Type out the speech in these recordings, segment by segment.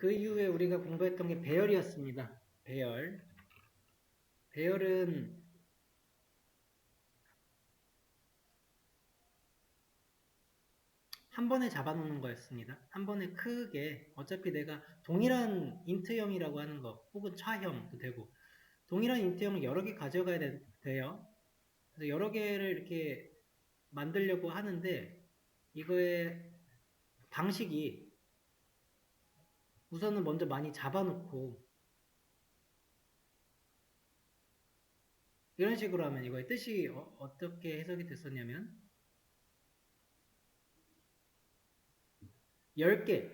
그 이후에 우리가 공부했던 게 배열이었습니다. 배열. 배열은 한 번에 잡아놓는 거였습니다. 한 번에 크게, 어차피 내가 동일한 인트형이라고 하는 거, 혹은 차형도 되고, 동일한 인트형을 여러 개 가져가야 돼요. 그래서 여러 개를 이렇게 만들려고 하는데, 이거의 방식이 우선은 먼저 많이 잡아놓고, 이런 식으로 하면 이거의 뜻이 어떻게 해석이 됐었냐면, 10개,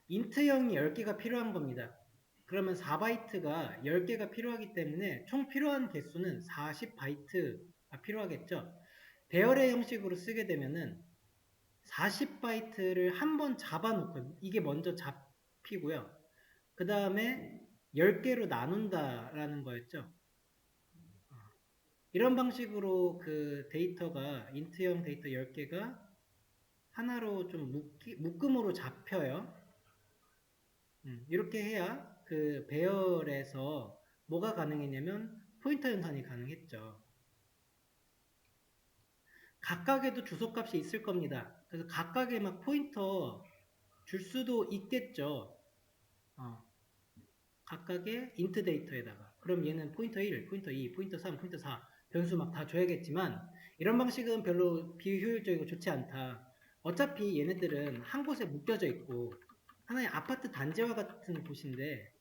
인트형이 10개가 필요한 겁니다. 그러면 4바이트가 10개가 필요하기 때문에 총 필요한 개수는 40바이트가 필요하겠죠. 배열의 형식으로 쓰게 되면은 40바이트를 한 번 잡아놓고, 이게 먼저 잡히고요. 그 다음에 10개로 나눈다라는 거였죠. 이런 방식으로 그 데이터가, 인트형 데이터 10개가 하나로 좀 묶음으로 잡혀요. 이렇게 해야 그 배열에서 뭐가 가능했냐면 포인터 연산이 가능했죠. 각각에도 주소값이 있을 겁니다. 그래서 각각에 막 포인터 줄 수도 있겠죠. 각각의 인트 데이터에다가. 그럼 얘는 포인터 1, 포인터 2, 포인터 3, 포인터 4 변수 막 다 줘야겠지만 이런 방식은 별로 비효율적이고 좋지 않다. 어차피 얘네들은 한 곳에 묶여져 있고 하나의 아파트 단지와 같은 곳인데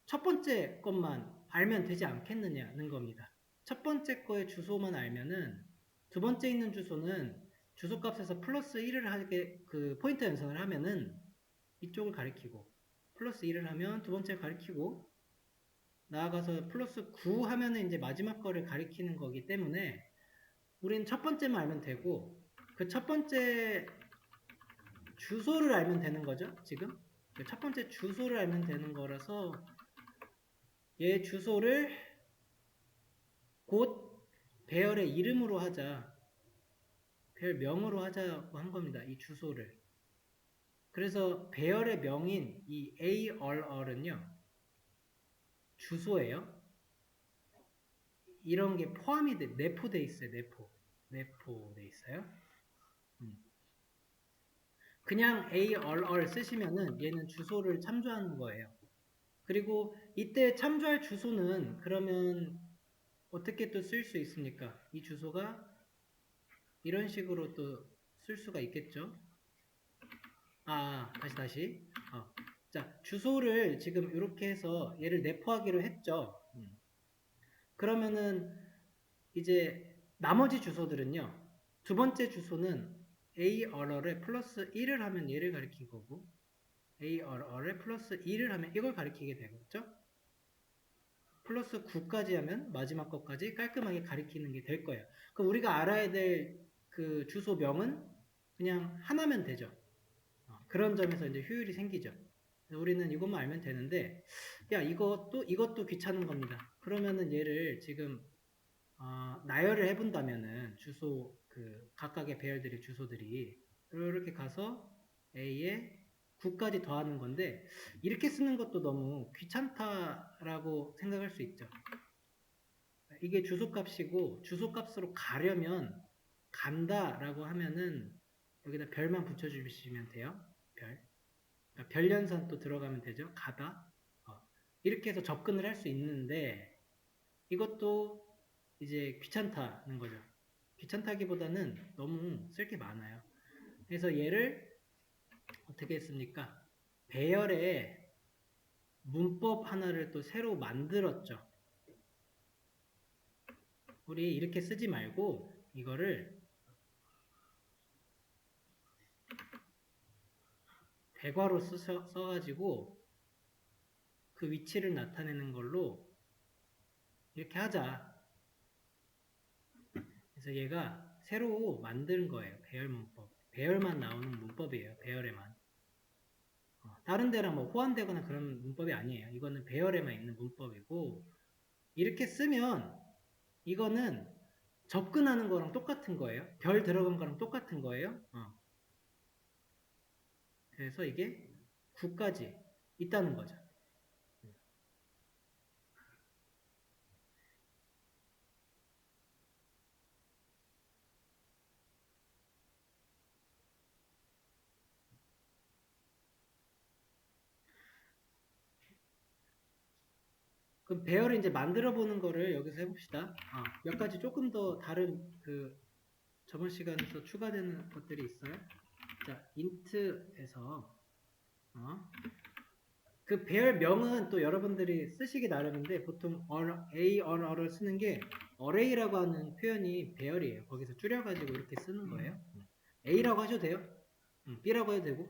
첫 번째 것만 알면 되지 않겠느냐는 겁니다. 첫 번째 거의 주소만 알면은 두 번째 있는 주소는 주소값에서 플러스 1을 하게 그 포인터 연산을 하면은 이쪽을 가리키고 플러스 1을 하면 두 번째 가리키고 나아가서 플러스 9 하면은 이제 마지막 거를 가리키는 거기 때문에 우리는 첫 번째만 알면 되고 그 첫 번째 주소를 알면 되는 거죠. 지금 첫 번째 주소를 알면 되는 거라서 얘 주소를 곧 배열의 이름으로 하자, 배열명으로 하자고 한 겁니다. 이 주소를. 그래서 배열의 명인 이 ARR은요 주소예요. 이런 게 포함이 내포돼 있어요. 내포돼 있어요. 그냥 ARR 쓰시면은 얘는 주소를 참조하는 거예요. 그리고 이때 참조할 주소는 그러면 어떻게 또 쓸 수 있습니까? 이 주소가 이런 식으로 또 쓸 수가 있겠죠. 다시. 자, 주소를 지금 이렇게 해서 얘를 내포하기로 했죠. 그러면은 이제 나머지 주소들은요. 두 번째 주소는 ARR에 플러스 1을 하면 얘를 가리킨 거고 ARR에 플러스 2를 하면 이걸 가리키게 되겠죠. 플러스 9까지 하면 마지막 것까지 깔끔하게 가리키는 게 될 거예요. 그럼 우리가 알아야 될 그 주소명은 그냥 하나면 되죠. 그런 점에서 이제 효율이 생기죠. 우리는 이것만 알면 되는데, 야, 이것도 귀찮은 겁니다. 그러면은 얘를 지금, 나열을 해본다면은 주소, 그, 각각의 배열들의 주소들이 이렇게 가서 A에 9까지 더하는 건데, 이렇게 쓰는 것도 너무 귀찮다라고 생각할 수 있죠. 이게 주소값이고, 주소값으로 가려면, 간다라고 하면은, 여기다 별만 붙여주시면 돼요. 별. 별연산 또 들어가면 되죠. 가다. 이렇게 해서 접근을 할 수 있는데 이것도 이제 귀찮다는 거죠. 귀찮다기보다는 너무 쓸 게 많아요. 그래서 얘를 어떻게 했습니까? 배열에 문법 하나를 또 새로 만들었죠. 우리 이렇게 쓰지 말고 이거를 대괄호 써가지고 그 위치를 나타내는 걸로 이렇게 하자. 그래서 얘가 새로 만든 거예요. 배열 문법. 배열만 나오는 문법이에요. 배열에만. 다른 데랑 뭐 호환되거나 그런 문법이 아니에요. 이거는 배열에만 있는 문법이고 이렇게 쓰면 이거는 접근하는 거랑 똑같은 거예요. 별 들어간 거랑 똑같은 거예요. 그래서 이게 9까지 있다는 거죠. 그럼 배열을 이제 만들어 보는 거를 여기서 해봅시다. 몇 가지 조금 더 다른 저번 시간에서 추가되는 것들이 있어요. 자, int에서 그 배열명은 또 여러분들이 쓰시기 나름인데 보통 array를 쓰는 게 array라고 하는 표현이 배열이에요. 거기서 줄여가지고 이렇게 쓰는 거예요. A라고 하셔도 돼요. B라고 해도 되고.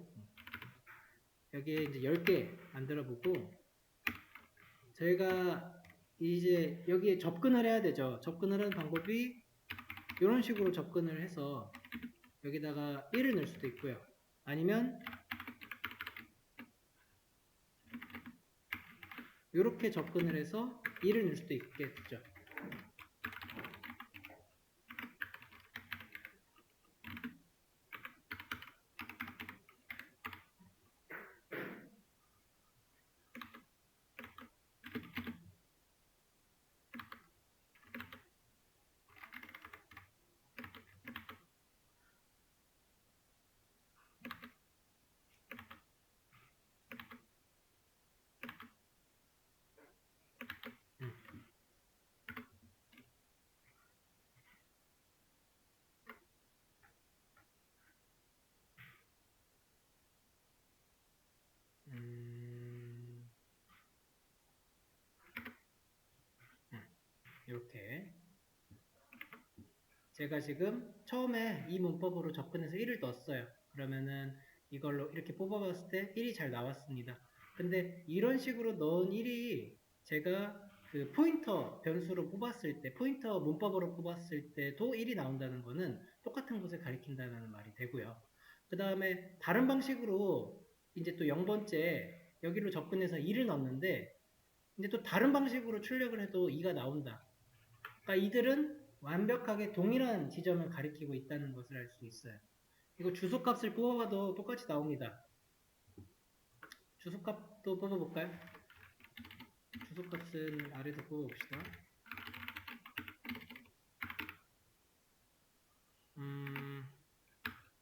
여기에 이제 10개 만들어 보고 저희가 이제 여기에 접근을 해야 되죠. 접근을 하는 방법이 이런 식으로 접근을 해서 여기다가 1을 넣을 수도 있고요. 아니면 이렇게 접근을 해서 1을 넣을 수도 있겠죠. 이렇게 제가 지금 처음에 이 문법으로 접근해서 1을 넣었어요. 그러면은 이걸로 이렇게 뽑아봤을 때 1이 잘 나왔습니다. 근데 이런 식으로 넣은 1이 제가 그 포인터 변수로 뽑았을 때, 포인터 문법으로 뽑았을 때도 1이 나온다는 거는 똑같은 것을 가리킨다는 말이 되고요. 그 다음에 다른 방식으로 이제 또 0번째 여기로 접근해서 2를 넣었는데 이제 또 다른 방식으로 출력을 해도 2가 나온다. 그러니까 이들은 완벽하게 동일한 지점을 가리키고 있다는 것을 알 수 있어요. 이거 주소값을 뽑아봐도 똑같이 나옵니다. 주소값도 뽑아볼까요? 주소값은 아래도 뽑아봅시다.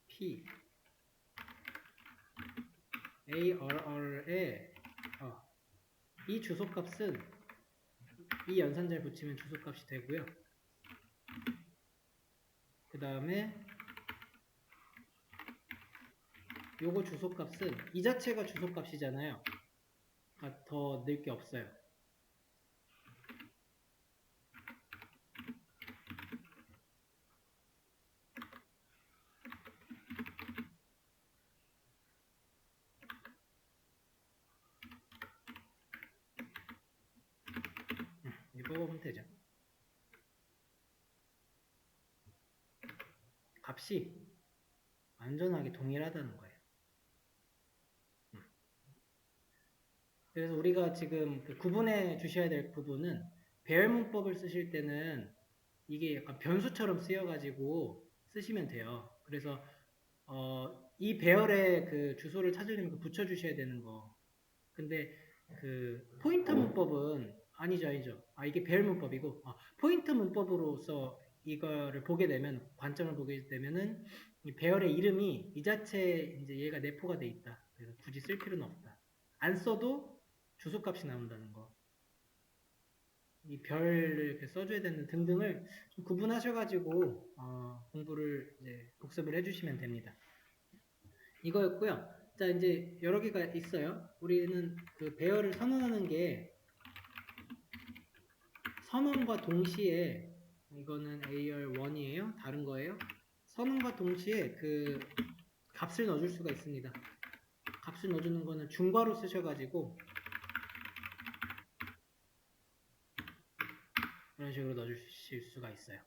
P ARR에 이 주소값은 이 연산자를 붙이면 주소값이 되고요. 그 다음에 요거 주소값은 이 자체가 주소값이잖아요. 그러니까 더 늘 게 없어요. 이거 뽑으면 되죠. 값이 완전하게 동일하다는 거예요. 그래서 우리가 지금 구분해 주셔야 될 부분은 배열 문법을 쓰실 때는 이게 약간 변수처럼 쓰여가지고 쓰시면 돼요. 그래서 이 배열의 그 주소를 찾으려면 붙여 주셔야 되는 거. 근데 그 포인터 문법은 아니죠. 이게 배열 문법이고 포인터 문법으로서 이거를 보게 되면 관점을 보게 되면은 이 배열의 이름이 이 자체 이제 얘가 내포가 돼 있다. 그래서 굳이 쓸 필요는 없다. 안 써도 주소값이 나온다는 거. 이 별을 이렇게 써줘야 되는 등등을 좀 구분하셔가지고 공부를 이제 복습을 해주시면 됩니다. 이거였고요. 자, 이제 여러 개가 있어요. 우리는 그 배열을 선언하는 게 선언과 동시에 이거는 AR1이에요. 다른 거예요. 선언과 동시에 그 값을 넣어줄 수가 있습니다. 값을 넣어주는 거는 중괄호 쓰셔가지고 이런 식으로 넣어주실 수가 있어요.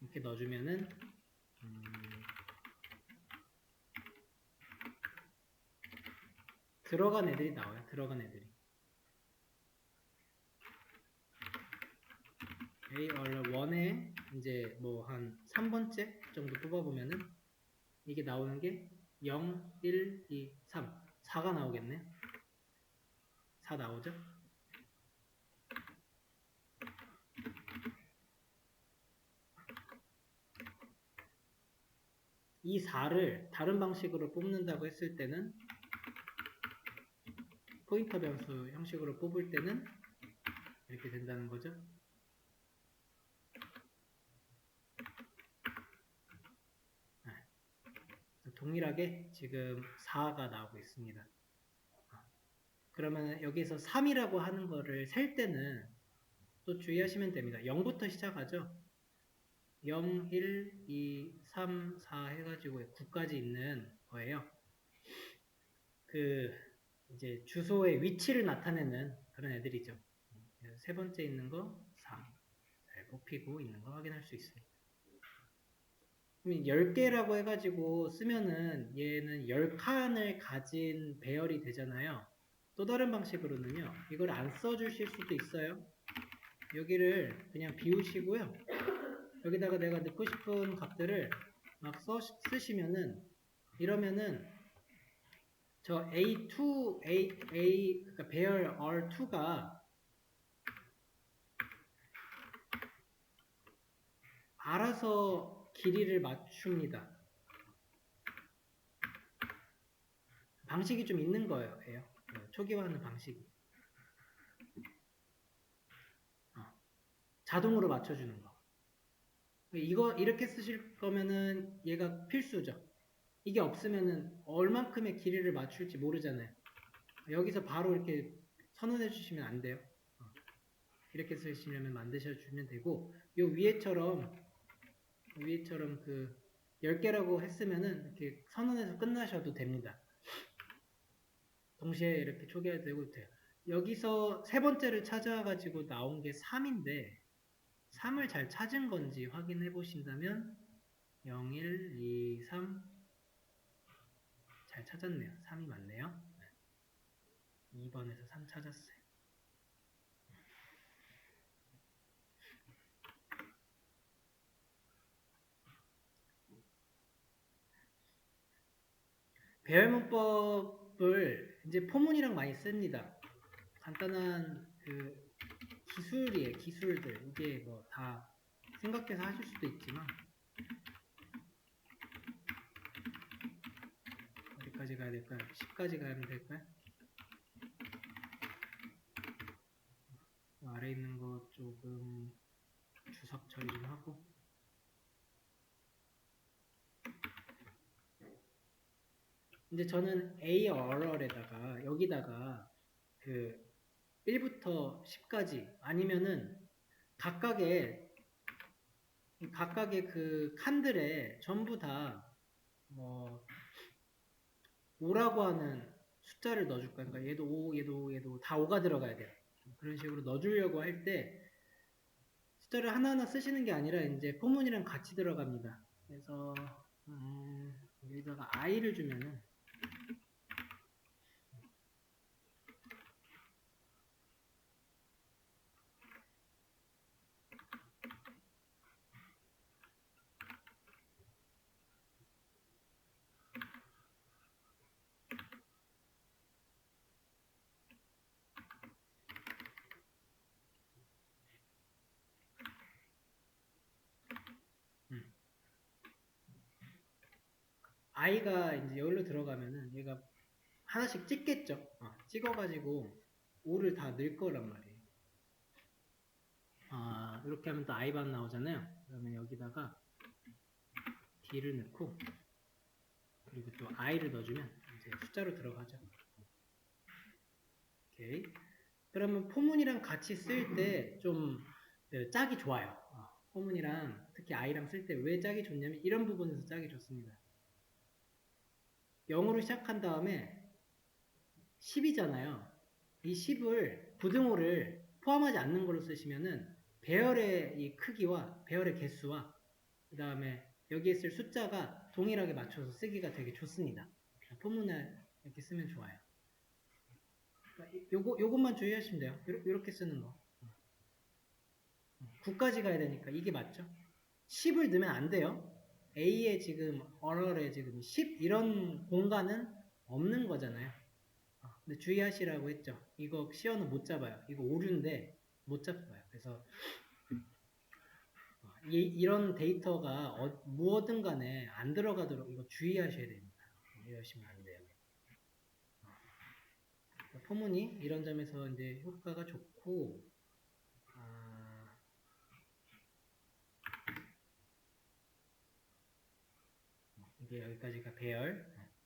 이렇게 넣어주면은 들어간 애들이 나와요. 들어간 애들이. AR1에 이제 뭐 한 3번째 정도 뽑아보면은 이게 나오는 게 0, 1, 2, 3. 4가 나오겠네요. 4 나오죠? 이 4를 다른 방식으로 뽑는다고 했을 때는 포인터 변수 형식으로 뽑을 때는 이렇게 된다는 거죠. 동일하게 지금 4가 나오고 있습니다. 그러면 여기서 3이라고 하는 거를 셀 때는 또 주의하시면 됩니다. 0부터 시작하죠. 0, 1, 2, 3, 4 해가지고 9까지 있는 거예요. 그 이제 주소의 위치를 나타내는 그런 애들이죠. 세 번째 있는 거 4. 잘 뽑히고 있는 거 확인할 수 있습니다. 그럼 10개라고 해가지고 쓰면은 얘는 10칸을 가진 배열이 되잖아요. 또 다른 방식으로는요. 이걸 안 써주실 수도 있어요. 여기를 그냥 비우시고요. 여기다가 내가 넣고 싶은 값들을 막 쓰시면은 이러면은 저 A2, 그러니까 배열 R2가 알아서 길이를 맞춥니다. 방식이 좀 있는 거예요. 초기화하는 방식이. 자동으로 맞춰주는 거. 이거 이렇게 쓰실 거면은 얘가 필수죠. 이게 없으면은 얼만큼의 길이를 맞출지 모르잖아요. 여기서 바로 이렇게 선언해 주시면 안 돼요. 이렇게 쓰시려면 만드셔 주면 되고, 요 위에처럼 그 10개라고 했으면은 이렇게 선언해서 끝나셔도 됩니다. 동시에 이렇게 초기화되고 돼요. 여기서 세 번째를 찾아가지고 나온 게 3인데 3을 잘 찾은 건지 확인해 보신다면 0, 1, 2, 3 잘 찾았네요. 3이 맞네요. 2번에서 3 찾았어요. 배열문법을 이제 포문이랑 많이 씁니다. 간단한 그 기술이에요. 기술들. 이게 뭐 다 생각해서 하실 수도 있지만 어디까지 가야 될까요? 10까지 가면 될까요? 아래 있는 거 조금 주석 처리 좀 하고 이제 저는 ARR에다가 여기다가 그 1부터 10까지 아니면은 각각의 그 칸들에 전부 다 뭐 5라고 하는 숫자를 넣어줄까? 그러니까 얘도 5, 얘도 다 5가 들어가야 돼요. 그런 식으로 넣어주려고 할 때 숫자를 하나하나 쓰시는 게 아니라 이제 포문이랑 같이 들어갑니다. 그래서 여기다가 i를 주면은 i가 이제 여기로 들어가면은 얘가 하나씩 찍겠죠. 찍어가지고 5를 다 넣을 거란 말이에요. 이렇게 하면 또 i반 나오잖아요. 그러면 여기다가 d를 넣고 그리고 또 i를 넣어주면 이제 숫자로 들어가죠. 오케이. 그러면 포문이랑 같이 쓸 때 좀 짝이 좋아요. 포문이랑 특히 i랑 쓸 때 왜 짝이 좋냐면 이런 부분에서 짝이 좋습니다. 0으로 시작한 다음에 10이잖아요. 이 10을 부등호를 포함하지 않는 걸로 쓰시면은 배열의 이 크기와 배열의 개수와 그 다음에 여기에 쓸 숫자가 동일하게 맞춰서 쓰기가 되게 좋습니다. 포문을 이렇게 쓰면 좋아요. 요것만 주의하시면 돼요. 이렇게 쓰는 거. 9까지 가야 되니까 이게 맞죠? 10을 넣으면 안 돼요. A에 지금 언어에 지금 10 이런 공간은 없는 거잖아요. 근데 주의하시라고 했죠. 이거 시어는 못 잡아요. 이거 오류인데 못 잡아요. 그래서 이런 데이터가 무엇든 간에 안 들어가도록 이거 주의하셔야 됩니다. 이러시면 안 돼요. 포문이 이런 점에서 이제 효과가 좋고, 이게 여기까지가 배열.